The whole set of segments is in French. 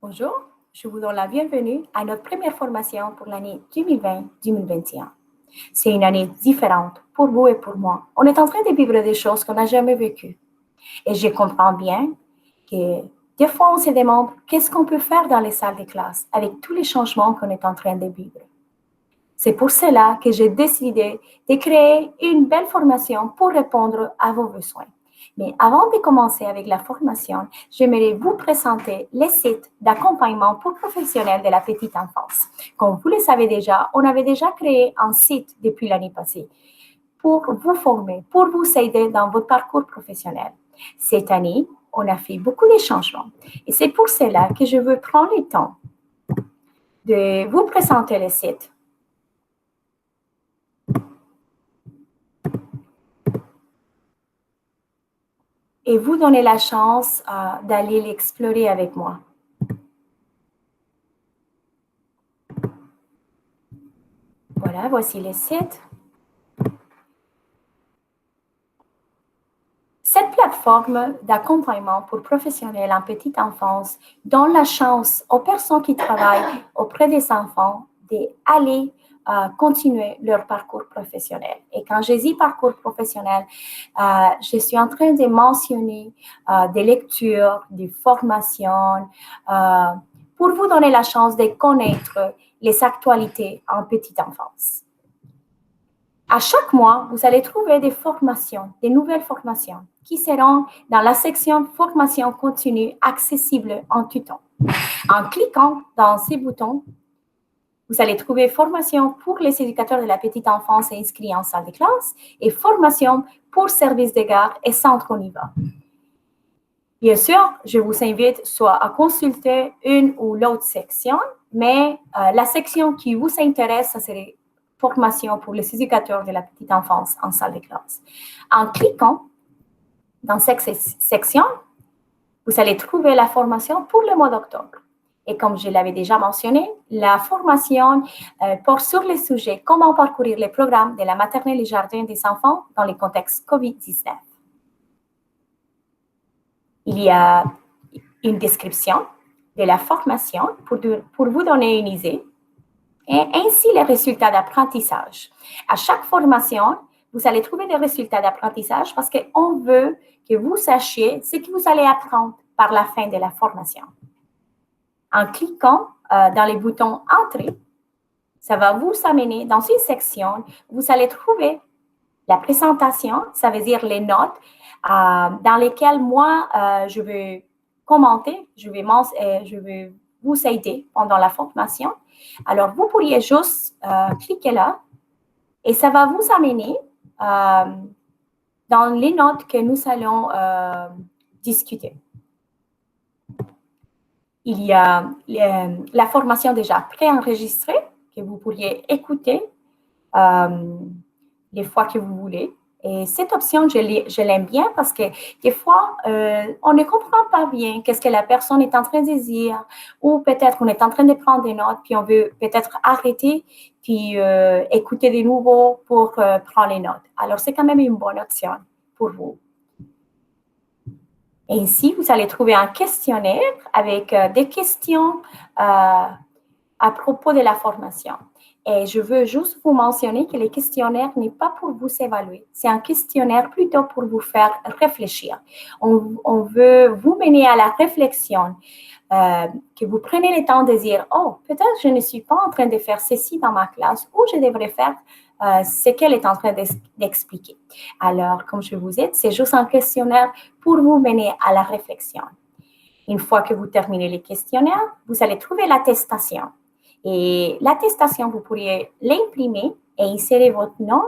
Bonjour, je vous donne la bienvenue à notre première formation pour l'année 2020-2021. C'est une année différente pour vous et pour moi. On est en train de vivre des choses qu'on n'a jamais vécues. Et je comprends bien que des fois, on se demande qu'est-ce qu'on peut faire dans les salles de classe avec tous les changements qu'on est en train de vivre. C'est pour cela que j'ai décidé de créer une belle formation pour répondre à vos besoins. Mais avant de commencer avec la formation, j'aimerais vous présenter les sites d'accompagnement pour professionnels de la petite enfance. Comme vous le savez déjà, on avait déjà créé un site depuis l'année passée pour vous former, pour vous aider dans votre parcours professionnel. Cette année, on a fait beaucoup de changements. Et c'est pour cela que je veux prendre le temps de vous présenter le site. Et vous donner la chance d'aller l'explorer avec moi. Voilà, voici le site. Cette plateforme d'accompagnement pour professionnels en petite enfance donne la chance aux personnes qui travaillent auprès des enfants d'aller continuer leur parcours professionnel. Et quand je dis parcours professionnel, je suis en train de mentionner des lectures, des formations, pour vous donner la chance de connaître les actualités en petite enfance. À chaque mois, vous allez trouver des formations, des nouvelles formations qui seront dans la section formation continue accessible en tout temps. En cliquant dans ces boutons, vous allez trouver formation pour les éducateurs de la petite enfance inscrits en salle de classe et formation pour services de garde et centre au niveau. Bien sûr, je vous invite soit à consulter une ou l'autre section, mais la section qui vous intéresse, ça serait formation pour les éducateurs de la petite enfance en salle de classe. En cliquant dans cette section, vous allez trouver la formation pour le mois d'octobre. Et comme je l'avais déjà mentionné, la formation porte sur le sujet comment parcourir les programmes de la maternelle et jardin des enfants dans le contexte COVID-19. Il y a une description de la formation pour vous donner une idée et ainsi les résultats d'apprentissage. À chaque formation, vous allez trouver des résultats d'apprentissage parce qu'on veut que vous sachiez ce que vous allez apprendre par la fin de la formation. En cliquant dans les boutons « Entrée », ça va vous amener dans une section où vous allez trouver la présentation, ça veut dire les notes dans lesquelles moi, je vais commenter, je vais vous aider pendant la formation. Alors, vous pourriez juste cliquer là et ça va vous amener dans les notes que nous allons discuter. Il y a la formation déjà préenregistrée que vous pourriez écouter les fois que vous voulez. Et cette option, je l'aime bien parce que des fois, on ne comprend pas bien qu'est-ce que la personne est en train de dire ou peut-être qu'on est en train de prendre des notes puis on veut peut-être arrêter puis écouter de nouveau pour prendre les notes. Alors, c'est quand même une bonne option pour vous. Et ici, vous allez trouver un questionnaire avec des questions à propos de la formation. Et je veux juste vous mentionner que le questionnaire n'est pas pour vous évaluer. C'est un questionnaire plutôt pour vous faire réfléchir. On veut vous mener à la réflexion, que vous prenez le temps de dire « Oh, peut-être je ne suis pas en train de faire ceci dans ma classe ou je devrais faire ce qu'elle est en train d'expliquer. » Alors, comme je vous ai dit, c'est juste un questionnaire pour vous mener à la réflexion. Une fois que vous terminez le questionnaire, vous allez trouver l'attestation. Et l'attestation, vous pourriez l'imprimer et insérer votre nom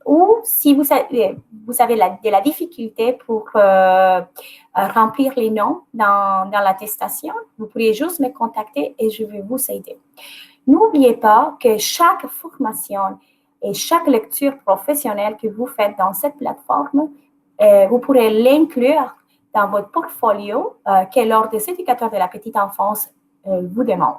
ou si vous avez de la difficulté pour remplir les noms dans l'attestation, vous pourriez juste me contacter et je vais vous aider. N'oubliez pas que chaque formation et chaque lecture professionnelle que vous faites dans cette plateforme, vous pourrez l'inclure dans votre portfolio que l'Ordre des éducateurs de la petite enfance vous demande.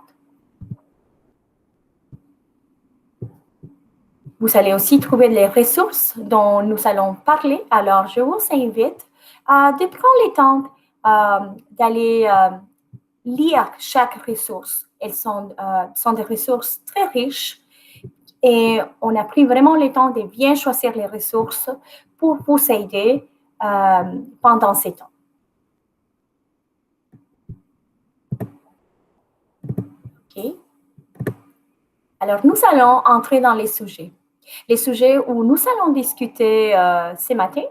Vous allez aussi trouver les ressources dont nous allons parler. Alors, je vous invite de prendre le temps d'aller lire chaque ressource. Elles sont des ressources très riches et on a pris vraiment le temps de bien choisir les ressources pour vous aider pendant ces temps. OK. Alors, nous allons entrer dans les sujets. Les sujets où nous allons discuter ce matin,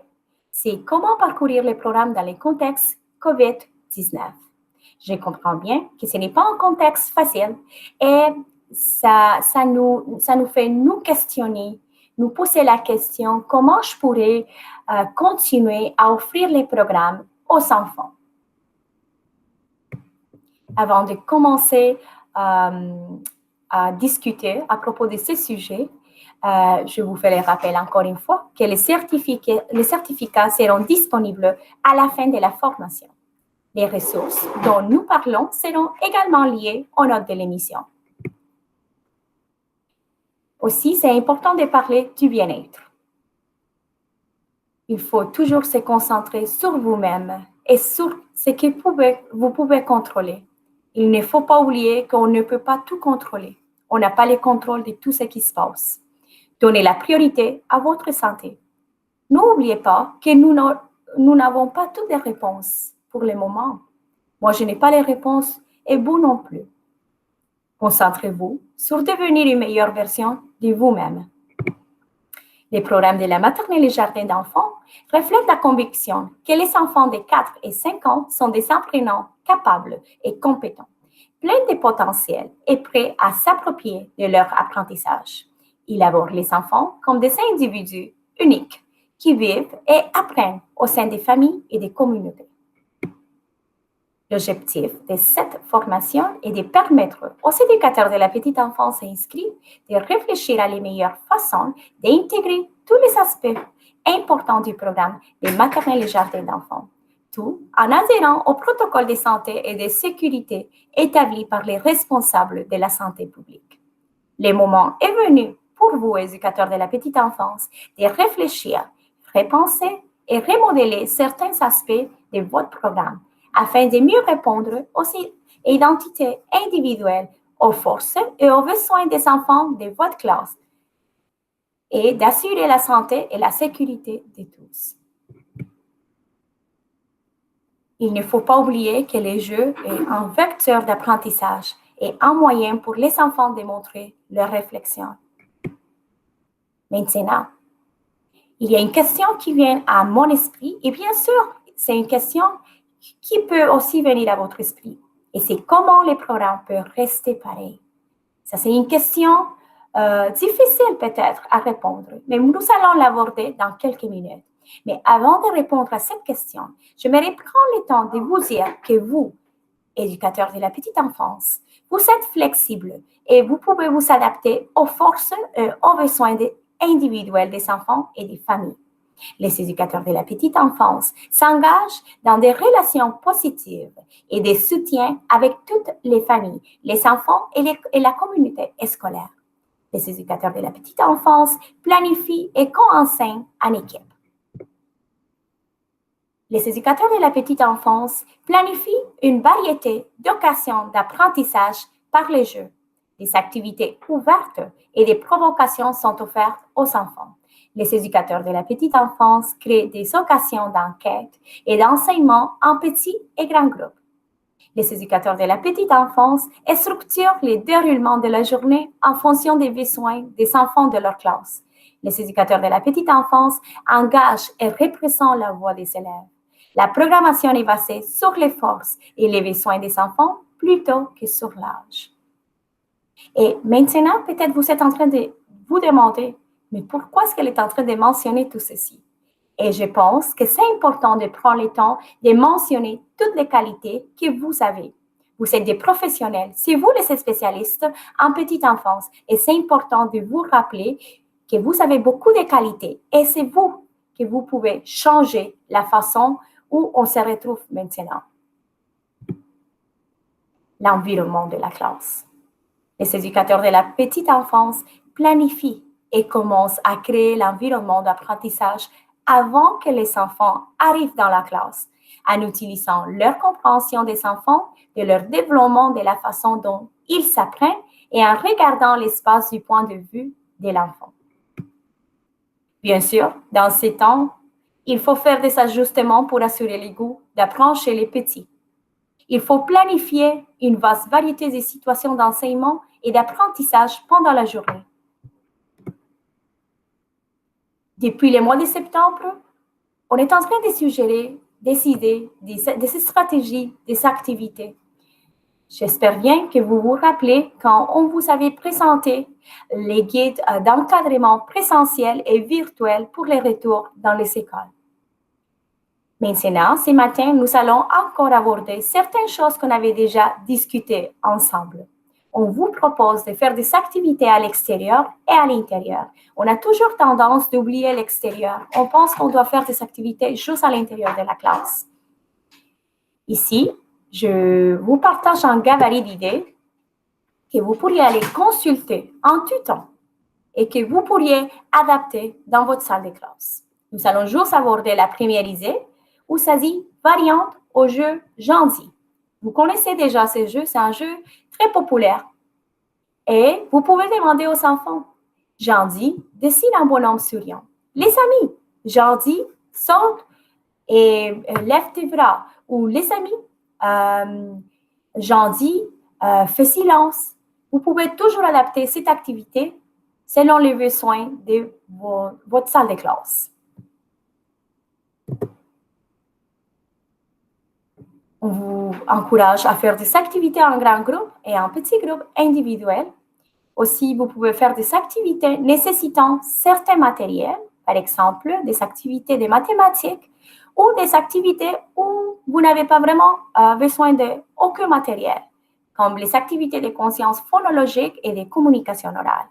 c'est comment parcourir les programmes dans les contextes COVID-19. Je comprends bien que ce n'est pas un contexte facile et ça nous fait nous questionner, nous poser la question comment je pourrais continuer à offrir les programmes aux enfants. Avant de commencer à discuter à propos de ces sujets, je vous fais le rappel encore une fois que les certificats seront disponibles à la fin de la formation. Les ressources dont nous parlons seront également liées aux notes de l'émission. Aussi, c'est important de parler du bien-être. Il faut toujours se concentrer sur vous-même et sur ce que vous pouvez contrôler. Il ne faut pas oublier qu'on ne peut pas tout contrôler. On n'a pas le contrôle de tout ce qui se passe. Donnez la priorité à votre santé. N'oubliez pas que nous n'avons pas toutes les réponses pour le moment. Moi, je n'ai pas les réponses et vous non plus. Concentrez-vous sur devenir une meilleure version de vous-même. Les programmes de la maternelle et jardin d'enfants reflètent la conviction que les enfants de 4 et 5 ans sont des apprenants capables et compétents, pleins de potentiel et prêts à s'approprier de leur apprentissage. Ils abordent les enfants comme des individus uniques qui vivent et apprennent au sein des familles et des communautés. L'objectif de cette formation est de permettre aux éducateurs de la petite enfance inscrits de réfléchir à les meilleures façons d'intégrer tous les aspects importants du programme des maternelles et jardins d'enfants, tout en adhérant au protocole de santé et de sécurité établi par les responsables de la santé publique. Le moment est venu pour vous, éducateurs de la petite enfance, de réfléchir, repenser et remodeler certains aspects de votre programme afin de mieux répondre aux identités individuelles, aux forces et aux besoins des enfants de votre classe et d'assurer la santé et la sécurité de tous. Il ne faut pas oublier que le jeu est un vecteur d'apprentissage et un moyen pour les enfants de montrer leur réflexion. Maintenant, il y a une question qui vient à mon esprit et bien sûr, c'est une question qui peut aussi venir à votre esprit. Et c'est comment les programmes peuvent rester pareils. Ça, c'est une question difficile peut-être à répondre, mais nous allons l'aborder dans quelques minutes. Mais avant de répondre à cette question, j'aimerais prendre le temps de vous dire que vous, éducateurs de la petite enfance, vous êtes flexibles et vous pouvez vous adapter aux forces et aux besoins individuels des enfants et des familles. Les éducateurs de la petite enfance s'engagent dans des relations positives et des soutiens avec toutes les familles, les enfants et la communauté scolaire. Les éducateurs de la petite enfance planifient et co-enseignent en équipe. Les éducateurs de la petite enfance planifient une variété d'occasions d'apprentissage par les jeux. Des activités ouvertes et des provocations sont offertes aux enfants. Les éducateurs de la petite enfance créent des occasions d'enquête et d'enseignement en petits et grands groupes. Les éducateurs de la petite enfance structurent le déroulement de la journée en fonction des besoins des enfants de leur classe. Les éducateurs de la petite enfance engagent et représentent la voix des élèves. La programmation est basée sur les forces et les besoins des enfants plutôt que sur l'âge. Et maintenant, peut-être vous êtes en train de vous demander, mais pourquoi est-ce qu'elle est en train de mentionner tout ceci? Et je pense que c'est important de prendre le temps de mentionner toutes les qualités que vous avez. Vous êtes des professionnels, c'est vous les spécialistes en petite enfance et c'est important de vous rappeler que vous avez beaucoup de qualités et c'est vous que vous pouvez changer la façon où on se retrouve maintenant. L'environnement de la classe. Les éducateurs de la petite enfance planifient et commencent à créer l'environnement d'apprentissage avant que les enfants arrivent dans la classe. en utilisant leur compréhension des enfants, de leur développement, de la façon dont ils s'apprennent et en regardant l'espace du point de vue de l'enfant. Bien sûr, dans ces temps, il faut faire des ajustements pour assurer le goût d'apprendre chez les petits. Il faut planifier une vaste variété de situations d'enseignement et d'apprentissage pendant la journée. Depuis le mois de septembre, on est en train de suggérer des idées, des stratégies, des activités. J'espère bien que vous vous rappelez quand on vous avait présenté les guides d'encadrement présentiel et virtuel pour les retours dans les écoles. Maintenant, ce matin, nous allons encore aborder certaines choses qu'on avait déjà discutées ensemble. On vous propose de faire des activités à l'extérieur et à l'intérieur. On a toujours tendance d'oublier l'extérieur. On pense qu'on doit faire des activités juste à l'intérieur de la classe. Ici, je vous partage un gabarit d'idées que vous pourriez aller consulter en tout temps et que vous pourriez adapter dans votre salle de classe. Nous allons juste aborder la première idée où ça dit variante au jeu Jandy. Vous connaissez déjà ce jeu, c'est un jeu très populaire. Et vous pouvez demander aux enfants, Jandy, dessine un bonhomme souriant. Les amis, Jandy, saute et lève tes bras. Ou les amis, Jandy, fais silence. Vous pouvez toujours adapter cette activité selon les besoins de votre salle de classe. On vous encourage à faire des activités en grand groupe et en petit groupe individuel. Aussi, vous pouvez faire des activités nécessitant certains matériels, par exemple des activités de mathématiques ou des activités où vous n'avez pas vraiment besoin d'aucun matériel, comme les activités de conscience phonologique et de communication orale.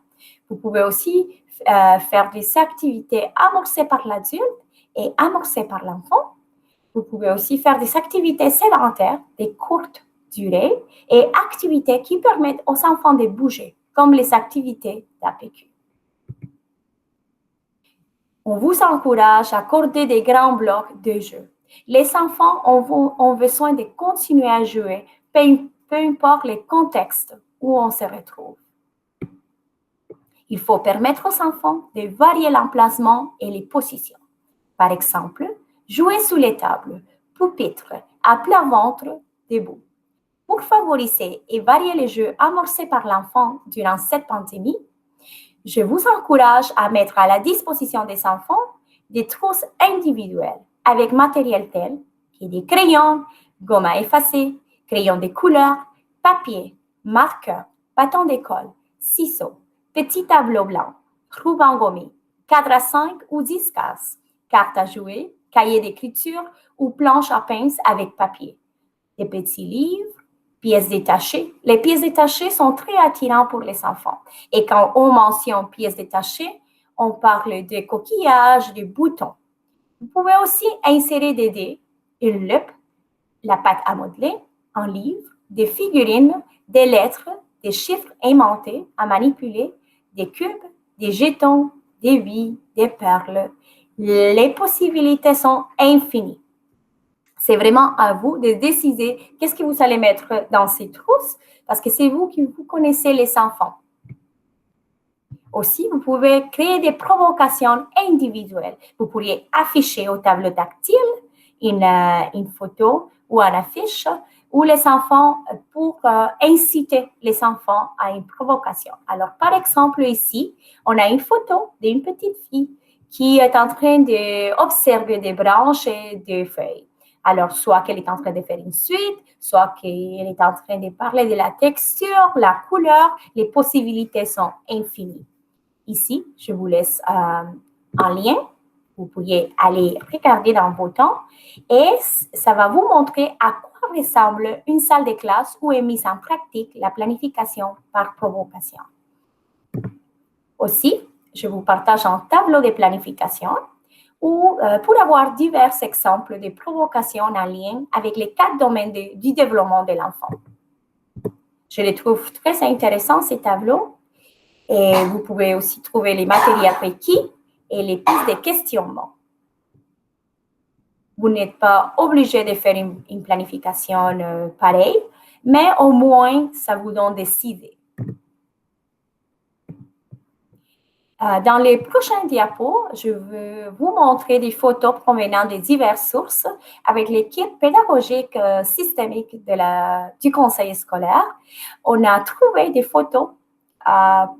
Vous pouvez aussi faire des activités amorcées par l'adulte et amorcées par l'enfant. Vous pouvez aussi faire des activités sédentaires, de courte durée, et activités qui permettent aux enfants de bouger, comme les activités d'APQ. On vous encourage à accorder des grands blocs de jeu. Les enfants ont besoin de continuer à jouer, peu importe le contexte où on se retrouve. Il faut permettre aux enfants de varier l'emplacement et les positions. Par exemple, jouer sous les tables, pupitres, à plat ventre, debout. Pour favoriser et varier les jeux amorcés par l'enfant durant cette pandémie, je vous encourage à mettre à la disposition des enfants des trousses individuelles avec matériel tel que des crayons, gomme à effacer, crayons de couleur, papier, marqueur, bâton d'école, ciseaux, petit tableau blanc, ruban gommé, cadre à 5 ou 10 cases, carte à jouer, cahier d'écriture ou planche à pince avec papier, des petits livres, pièces détachées. Les pièces détachées sont très attirantes pour les enfants. Et quand on mentionne pièces détachées, on parle de coquillages, de boutons. Vous pouvez aussi insérer des dés, une loupe, la pâte à modeler, un livre, des figurines, des lettres, des chiffres aimantés à manipuler, des cubes, des jetons, des billes, des perles. Les possibilités sont infinies. C'est vraiment à vous de décider qu'est-ce que vous allez mettre dans ces trousses parce que c'est vous qui vous connaissez les enfants. Aussi, vous pouvez créer des provocations individuelles. Vous pourriez afficher au tableau tactile une photo ou une affiche où les enfants, pour inciter les enfants à une provocation. Alors, par exemple, ici, on a une photo d'une petite fille qui est en train d'observer des branches et des feuilles. Alors, soit qu'elle est en train de faire une suite, soit qu'elle est en train de parler de la texture, la couleur, les possibilités sont infinies. Ici, je vous laisse un lien. Vous pourriez aller regarder dans vos temps et ça va vous montrer à quoi ressemble une salle de classe où est mise en pratique la planification par provocation. Aussi, je vous partage un tableau de planification ou pour avoir divers exemples de provocations en lien avec les 4 domaines du développement de l'enfant. Je les trouve très intéressants, ces tableaux, et vous pouvez aussi trouver les matériels requis et les pistes de questionnement. Vous n'êtes pas obligé de faire une planification pareille, mais au moins, ça vous donne des idées. Dans les prochains diapos, je vais vous montrer des photos provenant de diverses sources avec l'équipe pédagogique systémique du conseil scolaire. On a trouvé des photos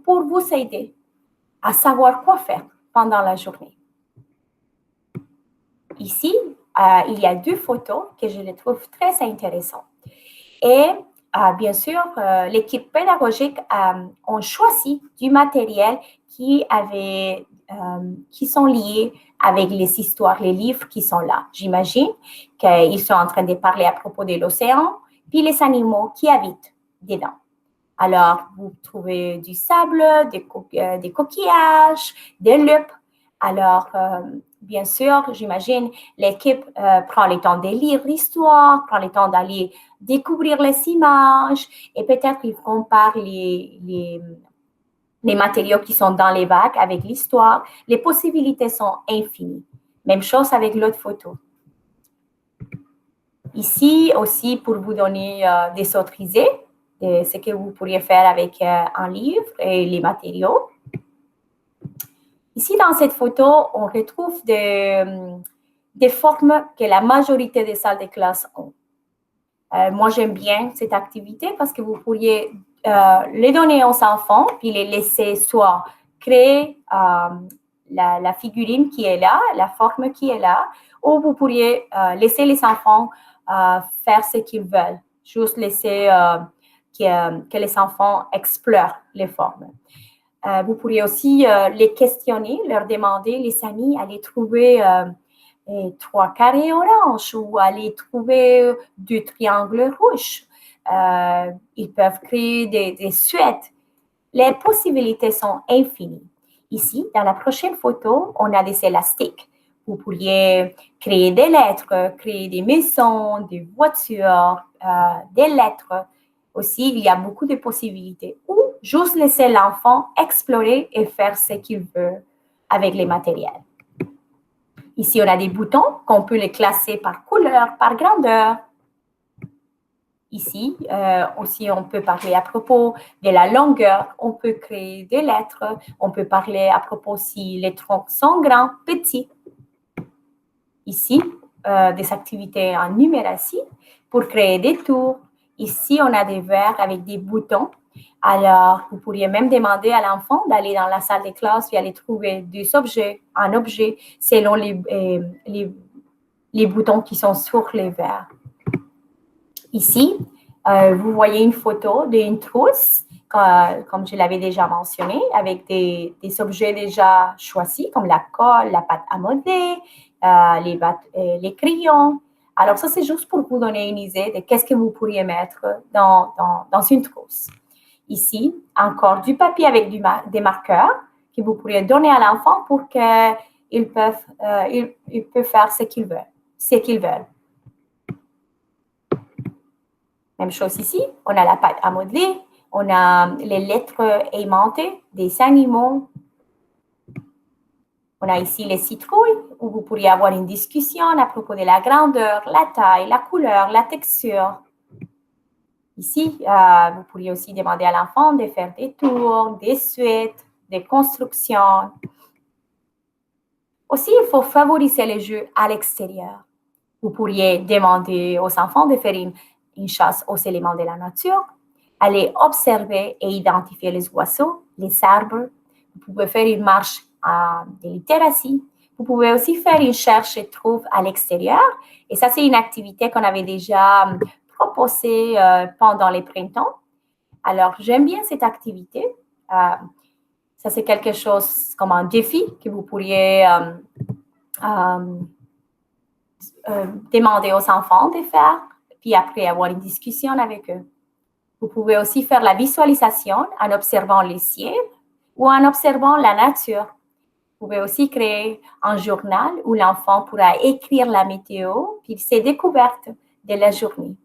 pour vous aider à savoir quoi faire pendant la journée. Ici, il y a 2 photos que je les trouve très intéressantes. Et bien sûr, l'équipe pédagogique a choisi du matériel qui sont liés avec les histoires, les livres qui sont là. J'imagine qu'ils sont en train de parler à propos de l'océan, puis les animaux qui habitent dedans. Alors, vous trouvez du sable, des coquillages, des loupes. Alors, bien sûr, j'imagine, l'équipe prend le temps de lire l'histoire, prend le temps d'aller découvrir les images et peut-être ils comparent les matériaux qui sont dans les vagues avec l'histoire. Les possibilités sont infinies. Même chose avec l'autre photo. Ici aussi, pour vous donner des autres idées de ce que vous pourriez faire avec un livre et les matériaux. Ici, dans cette photo, on retrouve des formes que la majorité des salles de classe ont. Moi, j'aime bien cette activité parce que vous pourriez les donner aux enfants, puis les laisser soit créer la figurine qui est là, la forme qui est là, ou vous pourriez laisser les enfants faire ce qu'ils veulent, juste laisser que les enfants explorent les formes. Vous pourriez aussi les questionner, leur demander, les amis, aller trouver 3 carrés oranges ou aller trouver 2 triangles rouges. Ils peuvent créer des suettes. Les possibilités sont infinies. Ici, dans la prochaine photo, on a des élastiques. Vous pourriez créer des lettres, créer des maisons, des voitures, des lettres. Aussi, il y a beaucoup de possibilités. Ou juste laisser l'enfant explorer et faire ce qu'il veut avec les matériels. Ici, on a des boutons qu'on peut les classer par couleur, par grandeur. Ici, aussi, on peut parler à propos de la longueur. On peut créer des lettres. On peut parler à propos si les troncs sont grands, petits. Ici, des activités en numératie pour créer des tours. Ici, on a des verres avec des boutons. Alors, vous pourriez même demander à l'enfant d'aller dans la salle de classe et aller trouver un objet selon les boutons qui sont sur les verres. Ici, vous voyez une photo d'une trousse, comme je l'avais déjà mentionné, avec des objets déjà choisis, comme la colle, la pâte à modeler, les crayons. Alors, ça, c'est juste pour vous donner une idée de qu'est-ce que vous pourriez mettre dans une trousse. Ici, encore du papier avec des marqueurs que vous pourriez donner à l'enfant pour qu'il peut faire ce qu'ils veulent. Même chose ici, on a la pâte à modeler, on a les lettres aimantées des animaux. On a ici les citrouilles, où vous pourriez avoir une discussion à propos de la grandeur, la taille, la couleur, la texture. Ici, vous pourriez aussi demander à l'enfant de faire des tours, des suites, des constructions. Aussi, il faut favoriser les jeux à l'extérieur. Vous pourriez demander aux enfants de faire une chasse aux éléments de la nature, aller observer et identifier les oiseaux, les arbres. Vous pouvez faire une marche de littératie. Vous pouvez aussi faire une cherche et trouve à l'extérieur. Et ça, c'est une activité qu'on avait déjà proposée pendant les printemps. Alors, j'aime bien cette activité. Ça, c'est quelque chose comme un défi que vous pourriez demander aux enfants de faire, puis après avoir une discussion avec eux. Vous pouvez aussi faire la visualisation en observant le ciel ou en observant la nature. Vous pouvez aussi créer un journal où l'enfant pourra écrire la météo puis ses découvertes de la journée.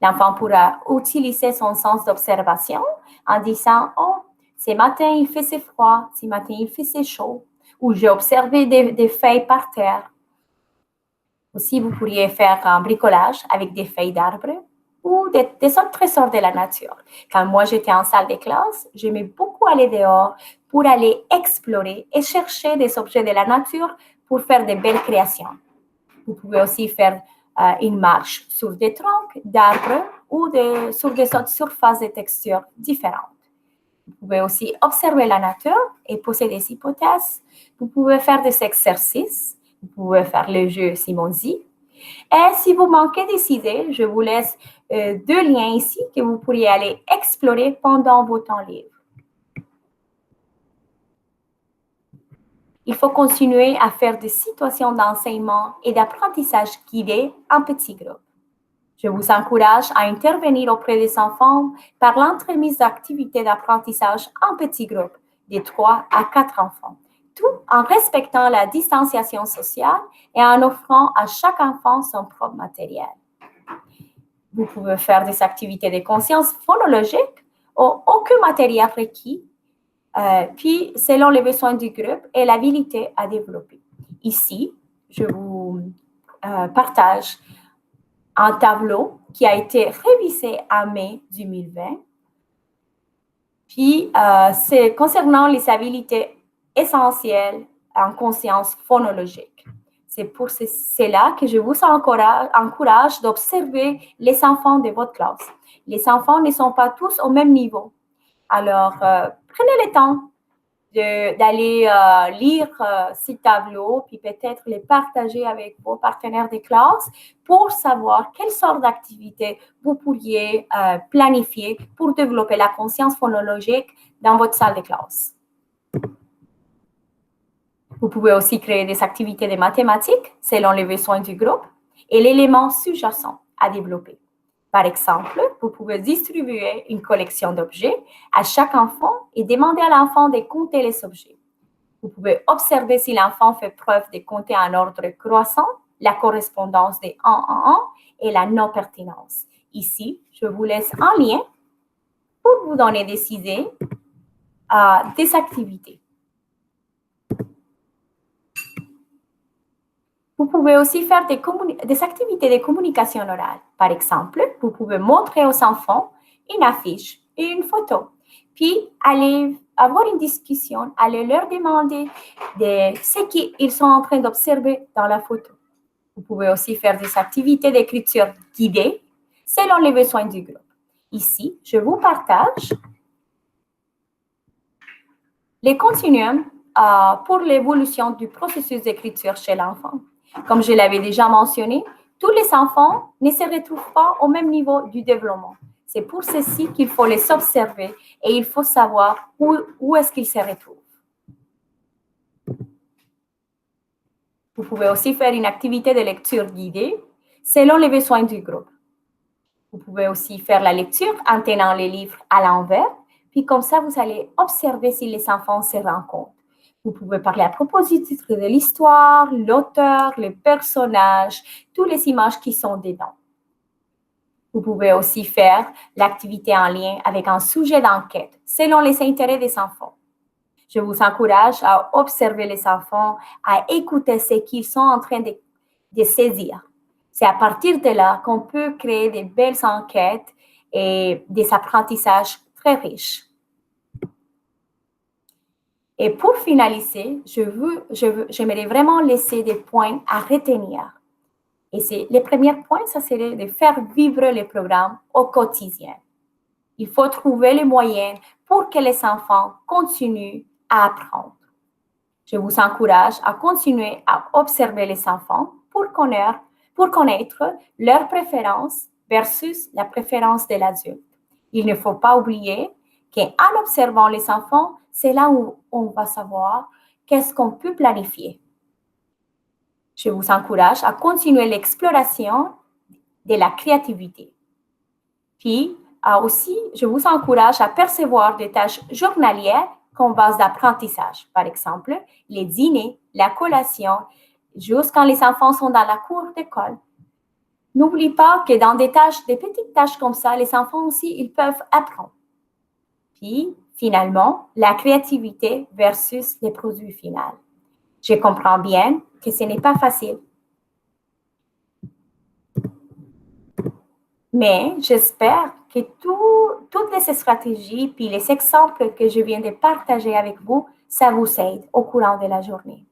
L'enfant pourra utiliser son sens d'observation en disant « Oh, ce matin, il faisait froid, ce matin, il faisait chaud » ou « J'ai observé des feuilles par terre ». Aussi, vous pourriez faire un bricolage avec des feuilles d'arbres ou des autres trésors de la nature. Quand moi, j'étais en salle de classe, j'aimais beaucoup aller dehors pour aller explorer et chercher des objets de la nature pour faire de belles créations. Vous pouvez aussi faire une marche sur des troncs d'arbres ou sur des autres surfaces de textures différentes. Vous pouvez aussi observer la nature et poser des hypothèses. Vous pouvez faire des exercices. Vous pouvez faire le jeu Simonzi. Et si vous manquez des idées, je vous laisse 2 liens ici que vous pourriez aller explorer pendant vos temps libres. Il faut continuer à faire des situations d'enseignement et d'apprentissage guidées en petits groupes. Je vous encourage à intervenir auprès des enfants par l'entremise d'activités d'apprentissage en petits groupes de 3 à 4 enfants, tout en respectant la distanciation sociale et en offrant à chaque enfant son propre matériel. Vous pouvez faire des activités de conscience phonologique ou aucun matériel requis, puis selon les besoins du groupe et l'habilité à développer. Ici, je vous partage un tableau qui a été révisé en mai 2020. Puis, c'est concernant les habilités essentielles en conscience phonologique. C'est pour cela que je vous encourage d'observer les enfants de votre classe. Les enfants ne sont pas tous au même niveau. Alors, prenez le temps d'aller lire ces tableaux, puis peut-être les partager avec vos partenaires de classe pour savoir quelle sorte d'activité vous pourriez planifier pour développer la conscience phonologique dans votre salle de classe. Vous pouvez aussi créer des activités de mathématiques selon les besoins du groupe et l'élément sous-jacent à développer. Par exemple, vous pouvez distribuer une collection d'objets à chaque enfant et demander à l'enfant de compter les objets. Vous pouvez observer si l'enfant fait preuve de compter en ordre croissant, la correspondance des 1 en 1 et la non-pertinence. Ici, je vous laisse un lien pour vous donner des idées des activités. Vous pouvez aussi faire des activités de communication orale. Par exemple, vous pouvez montrer aux enfants une affiche et une photo, puis aller avoir une discussion, aller leur demander de ce qu'ils sont en train d'observer dans la photo. Vous pouvez aussi faire des activités d'écriture guidée selon les besoins du groupe. Ici, je vous partage les continuums pour l'évolution du processus d'écriture chez l'enfant. Comme je l'avais déjà mentionné, tous les enfants ne se retrouvent pas au même niveau du développement. C'est pour ceci qu'il faut les observer et il faut savoir où est-ce qu'ils se retrouvent. Vous pouvez aussi faire une activité de lecture guidée selon les besoins du groupe. Vous pouvez aussi faire la lecture en tenant les livres à l'envers, puis comme ça, vous allez observer si les enfants se rendent compte. Vous pouvez parler à propos du titre de l'histoire, l'auteur, les personnages, toutes les images qui sont dedans. Vous pouvez aussi faire l'activité en lien avec un sujet d'enquête selon les intérêts des enfants. Je vous encourage à observer les enfants, à écouter ce qu'ils sont en train de saisir. C'est à partir de là qu'on peut créer de belles enquêtes et des apprentissages très riches. Et pour finaliser, j'aimerais vraiment laisser des points à retenir. Et les premiers points, ça serait de faire vivre le programme au quotidien. Il faut trouver les moyens pour que les enfants continuent à apprendre. Je vous encourage à continuer à observer les enfants pour connaître leurs préférences versus la préférence de l'adulte. Il ne faut pas oublier qu'en observant les enfants, c'est là où on va savoir qu'est-ce qu'on peut planifier. Je vous encourage à continuer l'exploration de la créativité. Puis aussi, je vous encourage à percevoir des tâches journalières comme base d'apprentissage. Par exemple, les dîners, la collation, juste quand les enfants sont dans la cour d'école. N'oublie pas que dans des petites tâches comme ça, les enfants aussi, ils peuvent apprendre. Puis, finalement, la créativité versus les produits finaux. Je comprends bien que ce n'est pas facile. Mais j'espère que toutes ces stratégies puis les exemples que je viens de partager avec vous, ça vous aide au courant de la journée.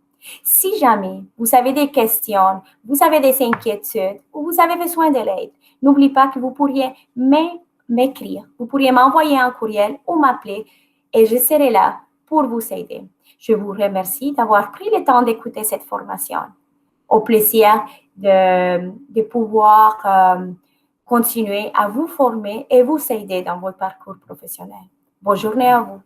Si jamais vous avez des questions, vous avez des inquiétudes ou vous avez besoin de l'aide, n'oubliez pas que vous pourriez m'écrire, vous pourriez m'envoyer un courriel ou m'appeler et je serai là pour vous aider. Je vous remercie d'avoir pris le temps d'écouter cette formation. Au plaisir de pouvoir continuer à vous former et vous aider dans votre parcours professionnel. Bonne journée à vous.